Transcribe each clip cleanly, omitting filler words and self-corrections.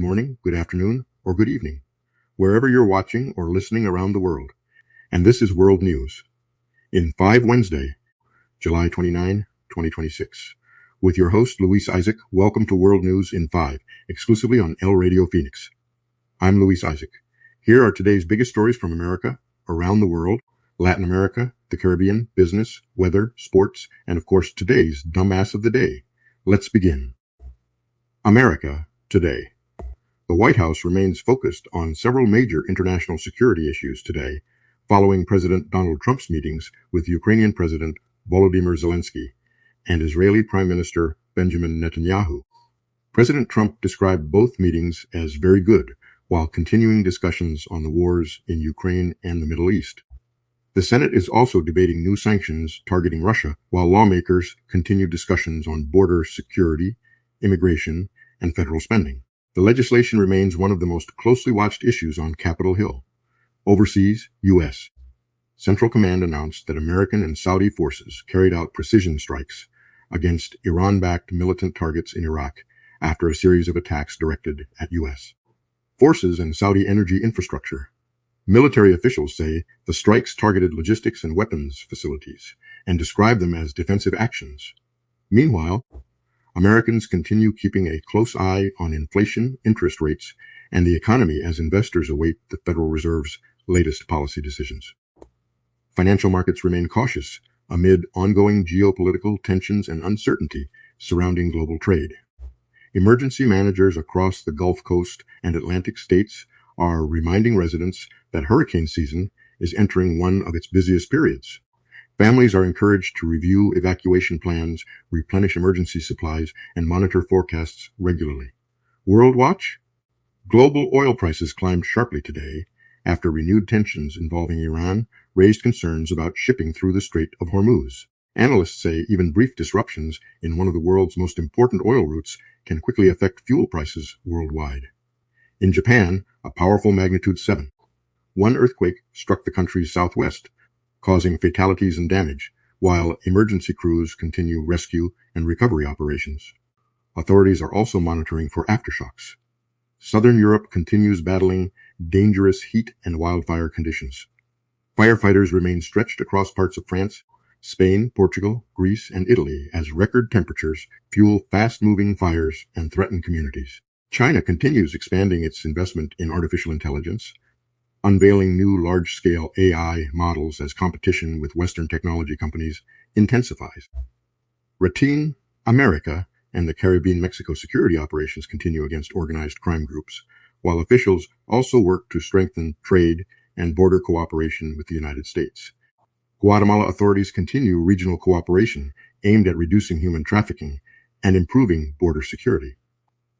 morning, good afternoon, or good evening, wherever you're watching or listening around the world. And this is World News in 5 Wednesday, July 29, 2026. With your host, Luis Isaac, welcome to World News in 5, exclusively on El Radio Phoenix. I'm Luis Isaac. Here are today's biggest stories from America, around the world, Latin America, the Caribbean, business, weather, sports, and of course today's dumbass of the day. Let's begin. America today. The White House remains focused on several major international security issues today, following President Donald Trump's meetings with Ukrainian President Volodymyr Zelensky and Israeli Prime Minister Benjamin Netanyahu. President Trump described both meetings as very good, while continuing discussions on the wars in Ukraine and the Middle East. The Senate is also debating new sanctions targeting Russia, while lawmakers continue discussions on border security, immigration, and federal spending. The legislation remains one of the most closely watched issues on Capitol Hill. Overseas, U.S. Central Command announced that American and Saudi forces carried out precision strikes against Iran-backed militant targets in Iraq after a series of attacks directed at U.S. forces and Saudi energy infrastructure. Military officials say the strikes targeted logistics and weapons facilities and describe them as defensive actions. Meanwhile, Americans continue keeping a close eye on inflation, interest rates, and the economy as investors await the Federal Reserve's latest policy decisions. Financial markets remain cautious amid ongoing geopolitical tensions and uncertainty surrounding global trade. Emergency managers across the Gulf Coast and Atlantic states are reminding residents that hurricane season is entering one of its busiest periods. Families are encouraged to review evacuation plans, replenish emergency supplies, and monitor forecasts regularly. World Watch? Global oil prices climbed sharply today after renewed tensions involving Iran raised concerns about shipping through the Strait of Hormuz. Analysts say even brief disruptions in one of the world's most important oil routes can quickly affect fuel prices worldwide. In Japan, a powerful magnitude 7. One earthquake struck the country's southwest, causing fatalities and damage, while emergency crews continue rescue and recovery operations. Authorities are also monitoring for aftershocks. Southern Europe continues battling dangerous heat and wildfire conditions. Firefighters remain stretched across parts of France, Spain, Portugal, Greece, and Italy as record temperatures fuel fast-moving fires and threaten communities. China continues expanding its investment in artificial intelligence, unveiling new large-scale AI models as competition with Western technology companies intensifies. Routine, America, and the Caribbean-Mexico security operations continue against organized crime groups, while officials also work to strengthen trade and border cooperation with the United States. Guatemala authorities continue regional cooperation aimed at reducing human trafficking and improving border security.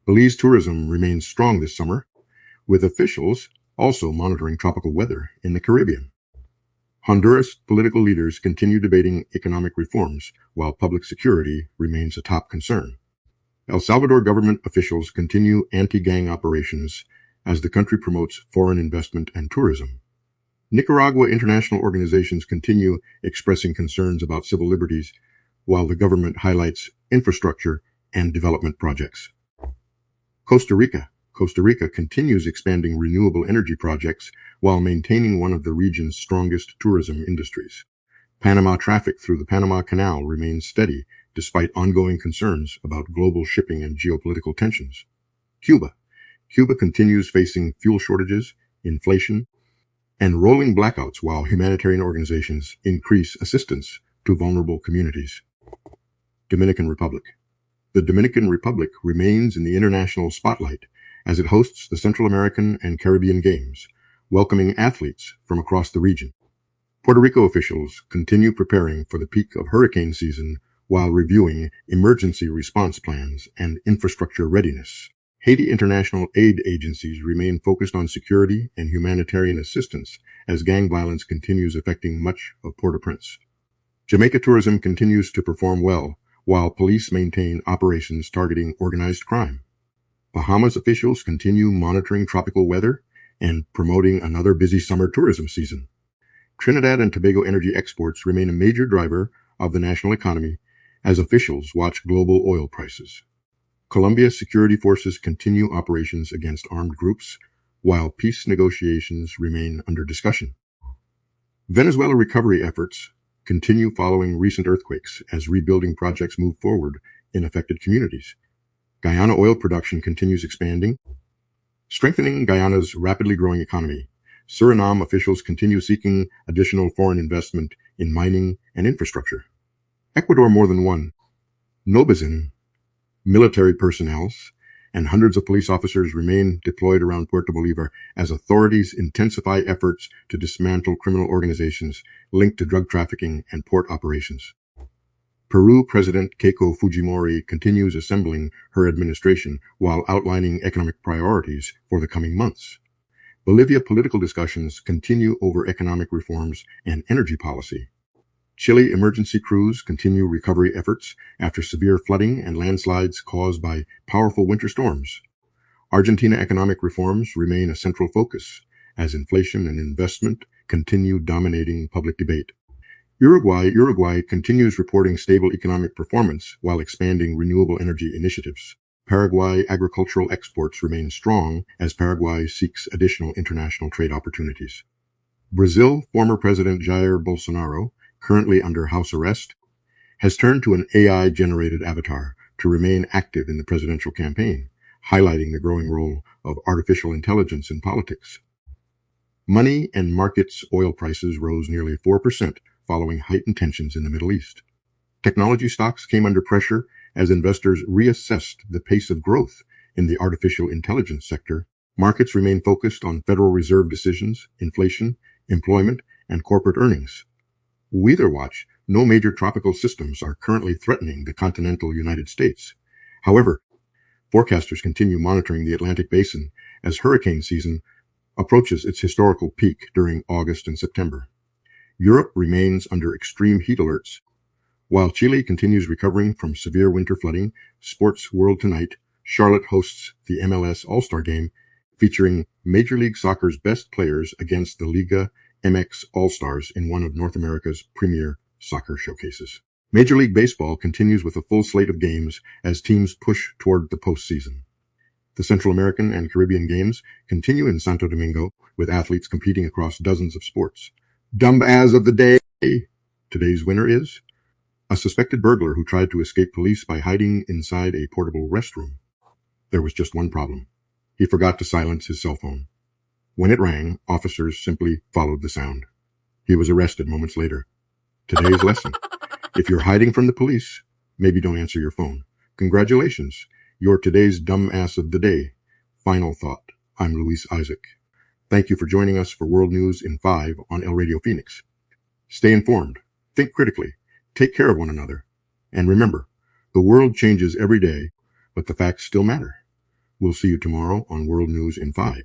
Belize tourism remains strong this summer, with officials also monitoring tropical weather in the Caribbean. Honduras political leaders continue debating economic reforms, while public security remains a top concern. El Salvador government officials continue anti-gang operations as the country promotes foreign investment and tourism. Nicaragua international organizations continue expressing concerns about civil liberties, while the government highlights infrastructure and development projects. Costa Rica continues expanding renewable energy projects while maintaining one of the region's strongest tourism industries. Panama traffic through the Panama Canal remains steady despite ongoing concerns about global shipping and geopolitical tensions. Cuba continues facing fuel shortages, inflation, and rolling blackouts while humanitarian organizations increase assistance to vulnerable communities. Dominican Republic. The Dominican Republic remains in the international spotlight as it hosts the Central American and Caribbean Games, welcoming athletes from across the region. Puerto Rico officials continue preparing for the peak of hurricane season while reviewing emergency response plans and infrastructure readiness. Haiti international aid agencies remain focused on security and humanitarian assistance as gang violence continues affecting much of Port-au-Prince. Jamaica tourism continues to perform well, while police maintain operations targeting organized crime. Bahamas officials continue monitoring tropical weather and promoting another busy summer tourism season. Trinidad and Tobago energy exports remain a major driver of the national economy as officials watch global oil prices. Colombia's security forces continue operations against armed groups, while peace negotiations remain under discussion. Venezuela recovery efforts continue following recent earthquakes as rebuilding projects move forward in affected communities. Guyana oil production continues expanding, strengthening Guyana's rapidly growing economy. Suriname officials continue seeking additional foreign investment in mining and infrastructure. Ecuador more than one. Nobizin, military personnel, and hundreds of police officers remain deployed around Puerto Bolívar as authorities intensify efforts to dismantle criminal organizations linked to drug trafficking and port operations. Peru President Keiko Fujimori continues assembling her administration while outlining economic priorities for the coming months. Bolivia political discussions continue over economic reforms and energy policy. Chile emergency crews continue recovery efforts after severe flooding and landslides caused by powerful winter storms. Argentina economic reforms remain a central focus as inflation and investment continue dominating public debate. Uruguay continues reporting stable economic performance while expanding renewable energy initiatives. Paraguay agricultural exports remain strong as Paraguay seeks additional international trade opportunities. Brazil former President Jair Bolsonaro, currently under house arrest, has turned to an AI-generated avatar to remain active in the presidential campaign, highlighting the growing role of artificial intelligence in politics. Money and markets oil prices rose nearly 4% following heightened tensions in the Middle East. Technology stocks came under pressure as investors reassessed the pace of growth in the artificial intelligence sector. Markets remain focused on Federal Reserve decisions, inflation, employment, and corporate earnings. Weather watch, no major tropical systems are currently threatening the continental United States. However, forecasters continue monitoring the Atlantic Basin as hurricane season approaches its historical peak during August and September. Europe remains under extreme heat alerts. While Chile continues recovering from severe winter flooding, Sports World Tonight, Charlotte hosts the MLS All-Star Game featuring Major League Soccer's best players against the Liga MX All-Stars in one of North America's premier soccer showcases. Major League Baseball continues with a full slate of games as teams push toward the postseason. The Central American and Caribbean Games continue in Santo Domingo with athletes competing across dozens of sports. Dumb as of the day. Today's winner is a suspected burglar who tried to escape police by hiding inside a portable restroom. There was just one problem. He forgot to silence his cell phone. When it rang, officers simply followed the sound. He was arrested moments later. Today's lesson. If you're hiding from the police, maybe don't answer your phone. Congratulations. You're today's dumb ass of the day. Final thought. I'm Luis Isaac. Thank you for joining us for World News in 5 on El Radio Phoenix. Stay informed. Think critically. Take care of one another. And remember, the world changes every day, but the facts still matter. We'll see you tomorrow on World News in 5.